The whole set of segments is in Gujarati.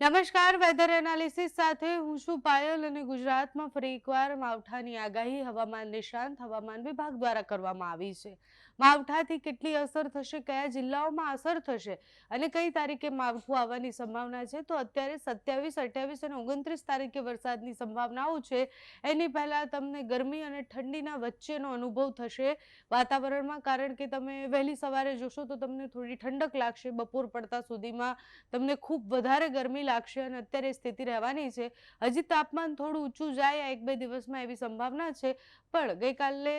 નમસ્કાર, વેધર એનાલિસિસ સાથે હું છું પાયલ અને ગુજરાતમાં ફરી એકવાર માવઠાની આગાહી હવામાન નિષ્ણાંત હવામાન વિભાગ દ્વારા કરવામાં આવી છે. માવઠાથી કેટલી અસર થશે, કયા જિલ્લાઓમાં અસર થશે અને કઈ તારીખે માવઠું આવવાની સંભાવના છે, તો અત્યારે 27, 28 અને 29 તારીખે વરસાદની સંભાવનાઓ છે. એની પહેલા તમને ગરમી અને ઠંડીના વચ્ચેનો અનુભવ થશે વાતાવરણમાં, કારણ કે તમે વહેલી સવારે જોશો તો તમને થોડી ઠંડક લાગશે. બપોર પડતા સુધીમાં તમને ખૂબ વધારે ગરમી લાગશે અને અત્યારે સ્થિતિ રહેવાની છે. હજી તાપમાન થોડું ઊંચું જાય આ 1-2 દિવસમાં એવી સંભાવના છે. પણ ગઈકાલે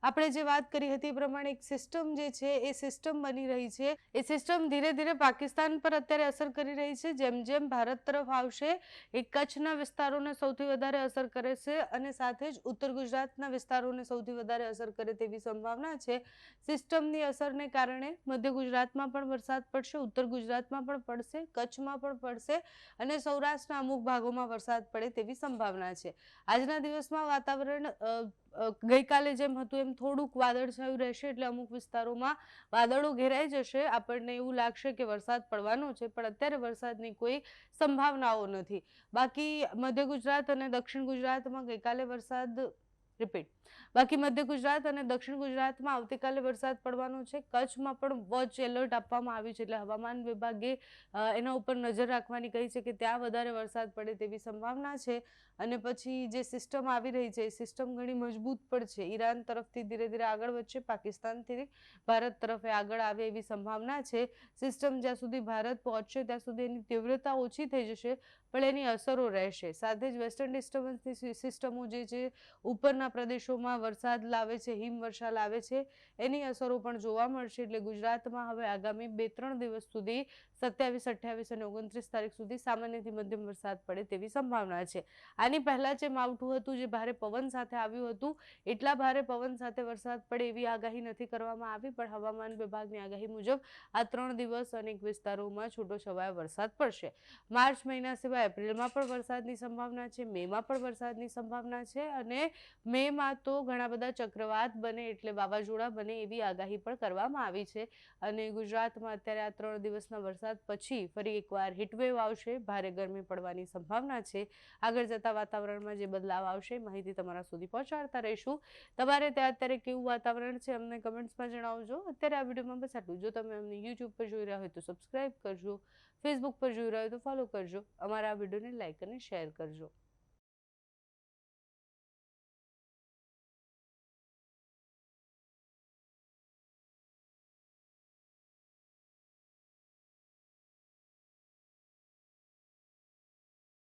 આપણે જે વાત કરી હતી એ પ્રમાણે એક સિસ્ટમ જે છે એ સિસ્ટમ બની રહી છે. એ સિસ્ટમ ધીરે ધીરે પાકિસ્તાન પર અત્યારે અસર કરી રહી છે. જેમ જેમ ભારત તરફ આવશે એ કચ્છના વિસ્તારોને સૌથી વધારે અસર કરે છે અને સાથે જ ઉત્તર ગુજરાતના વિસ્તારોને સૌથી વધારે અસર કરે તેવી સંભાવના છે. સિસ્ટમની અસરને કારણે મધ્ય ગુજરાતમાં પણ વરસાદ પડશે, ઉત્તર ગુજરાતમાં પણ પડશે, કચ્છમાં પણ પડશે અને સૌરાષ્ટ્રના અમુક ભાગોમાં વરસાદ પડે તેવી સંભાવના છે. આજના દિવસમાં વાતાવરણ ગઈકાલે જેમ હતું એમ થોડુંક વાદળછાયું રહેશે, એટલે અમુક વિસ્તારોમાં વાદળો ઘેરાઈ જશે. આપણને એવું લાગશે કે વરસાદ પડવાનો છે, પણ અત્યારે વરસાદની કોઈ સંભાવનાઓ નથી. બાકી મધ્ય ગુજરાત અને દક્ષિણ ગુજરાતમાં ગઈકાલે વરસાદ બાકી મધ્ય ગુજરાત અને દક્ષિણ ગુજરાતમાં આવતીકાલે વરસાદ પડવાનો છે. કચ્છમાં પણ વોચ એલર્ટ આપવામાં આવ્યું છે, એટલે હવામાન વિભાગે એના ઉપર નજર રાખવાની કહી છે કે ત્યાં વધારે વરસાદ પડે તેવી સંભાવના છે. અને પછી જે સિસ્ટમ આવી રહી છે એ સિસ્ટમ ઘણી મજબૂત પણ છે. ઈરાન તરફથી ધીરે ધીરે આગળ વધશે, પાકિસ્તાનથી ભારત તરફે આગળ આવે એવી સંભાવના છે. સિસ્ટમ જ્યાં સુધી ભારત પહોંચશે ત્યાં સુધી એની તીવ્રતા ઓછી થઈ જશે, પણ એની અસરો રહેશે. સાથે જ વેસ્ટર્ન ડિસ્ટર્બન્સની સિસ્ટમો જે છે ઉપરના પ્રદેશોમાં વરસાદ લાવે છે, હિમવર્ષા લાવે છે, એની અસરો પણ જોવા મળશે. એટલે ગુજરાતમાં હવે આગામી 2-3 દિવસ સુધી 27, 28 અને 29 તારીખ સુધી સામાન્યથી મધ્યમ વરસાદ પડે તેવી સંભાવના છે. આની પહેલા જે માવઠું હતું, જે ભારે પવન સાથે આવ્યું હતું, એટલા ભારે પવન સાથે વરસાદ પડે એવી આગાહી નથી કરવામાં આવી, પણ હવામાન વિભાગની આગાહી મુજબ આ 3 દિવસ અનેક વિસ્તારોમાં છૂટોછવાયો વરસાદ પડશે. માર્ચ મહિના સિવાય એપ્રિલમાં પણ વરસાદની સંભાવના છે, મેમાં પણ વરસાદની સંભાવના છે અને મેમાં તો ઘણા બધા ચક્રવાત બને એટલે વાવાઝોડા બને એવી આગાહી પણ કરવામાં આવી છે. અને ગુજરાતમાં અત્યારે આ 3 દિવસના વરસાદ પછી ફરી એકવાર હીટવેવ આવશે, ભારે ગરમી પડવાની સંભાવના છે. આગળ જતા વાતાવરણમાં જે બદલાવ આવશે માહિતી તમારા સુધી પહોંચાડતા રહીશું. તમારે ત્યાં અત્યારે કેવું વાતાવરણ છે અમને કમેન્ટ્સમાં જણાવજો. અત્યારે આ વિડીયોમાં બસ આટલું. જો તમે અમને યુટ્યુબ પર જોઈ રહ્યા હોય તો સબસ્ક્રાઇબ કરજો, ફેસબુક પર જોઈ રહ્યા હોય તો ફોલો કરજો, અમારા આ વિડીયોને લાઇક અને શેર કરજો.